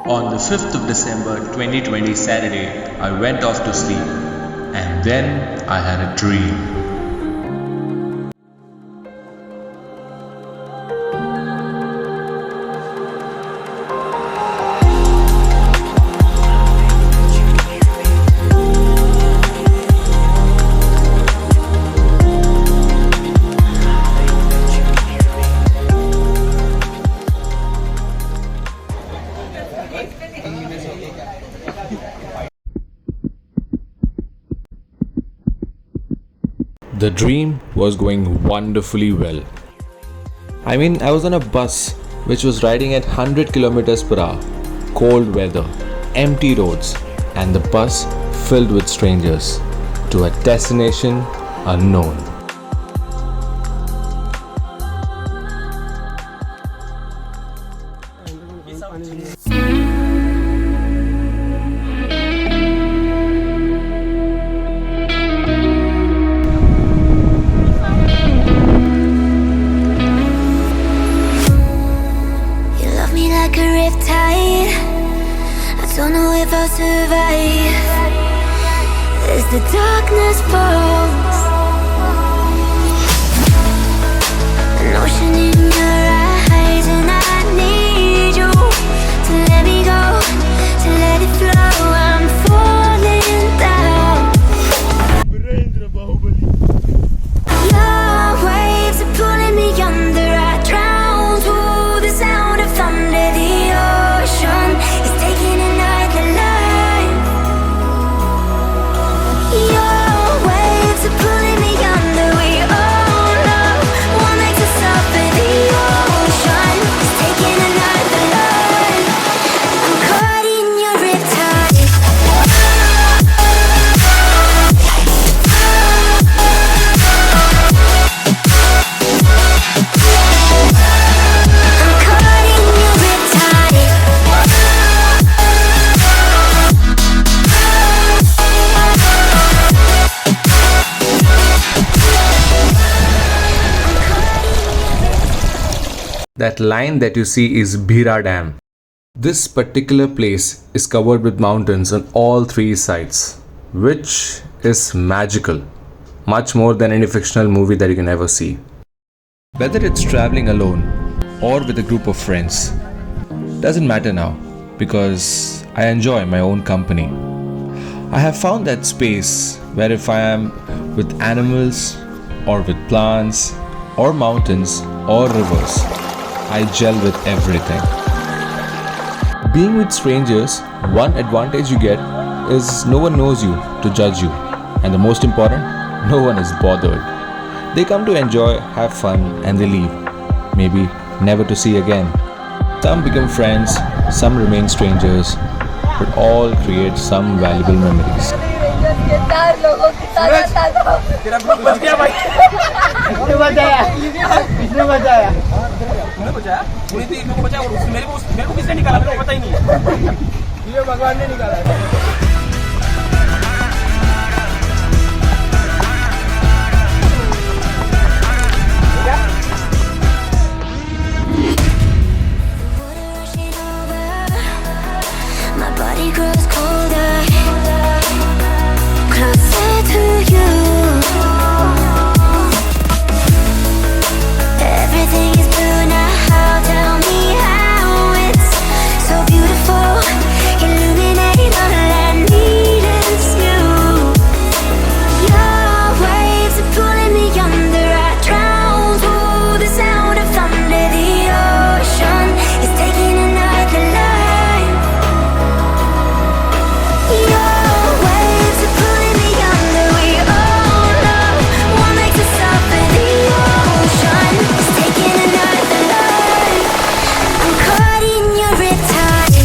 On the 5th of December 2020 Saturday, I went off to sleep and then I had a dream. The dream was going wonderfully well. I was on a bus which was riding at 100 kilometers per hour, cold weather, empty roads, and the bus filled with strangers to a destination unknown. Don't know if I'll survive as the darkness falls. An ocean in your eyes, and I need you to let me go, to let it flow. I'm falling down. Your waves are pulling me under. I drown to the sound of thunder. The ocean is taking another life. Your waves are pulling me under. We all know what makes us suffer. The ocean is taking another life. I'm caught in your riptide. I'm caught in your riptide. That line that you see is Bhira Dam. This particular place is covered with mountains on all three sides, which is magical, much more than any fictional movie that you can ever see. Whether it's traveling alone or with a group of friends, doesn't matter now because I enjoy my own company. I have found that space where if I am with animals or with plants or mountains or rivers, I gel with everything. Being with strangers, one advantage you get is no one knows you to judge you, and the most important, no one is bothered. They come to enjoy, have fun, and they leave, maybe never to see again. Some become friends, some remain strangers, but all create some valuable memories. My body grows colder, closer to you. Everything is blue now. Tell me how it's so beautiful. Illuminate all I need is you. Your waves are pulling me under. I drown to the sound of thunder. The ocean is taking another life. Your waves are pulling me under. We all know what makes us suffer. The ocean is taking another life. I'm caught in your riptide.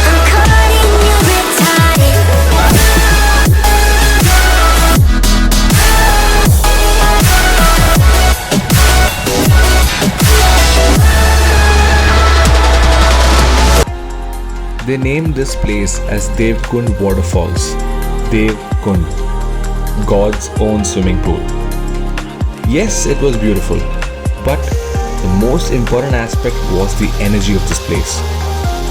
I'm caught in your riptide. They named this place as Devkund Waterfalls. Devkund. God's own swimming pool. Yes, it was beautiful, but the most important aspect was the energy of this place.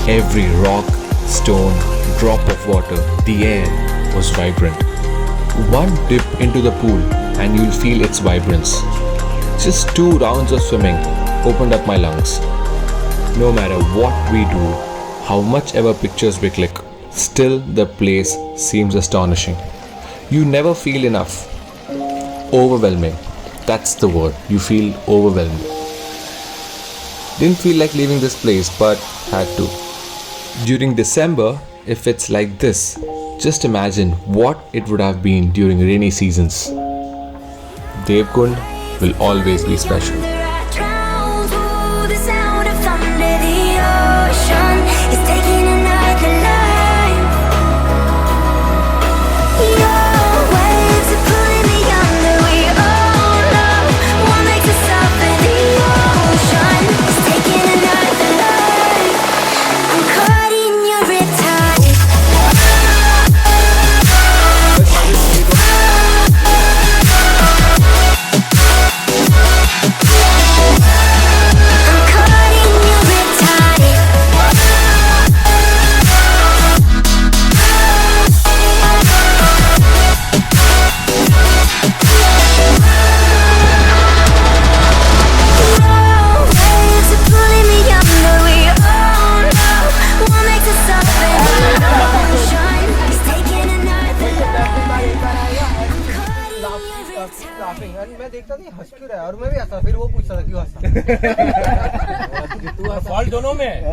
Every rock, stone, drop of water, the air was vibrant. One dip into the pool and you'll feel its vibrance. Just 2 rounds of swimming opened up my lungs. No matter what we do, how much ever pictures we click, still the place seems astonishing. You never feel enough. Overwhelming. That's the word. You feel overwhelmed. Didn't feel like leaving this place, but had to. During December, if it's like this, just imagine what it would have been during rainy seasons. Devkund will always be special. मैं देखता नहीं हंस क्यों रहा है और मैं भी हंसा फिर वो पूछता था क्यों हंसा। फॉल्ट दोनों में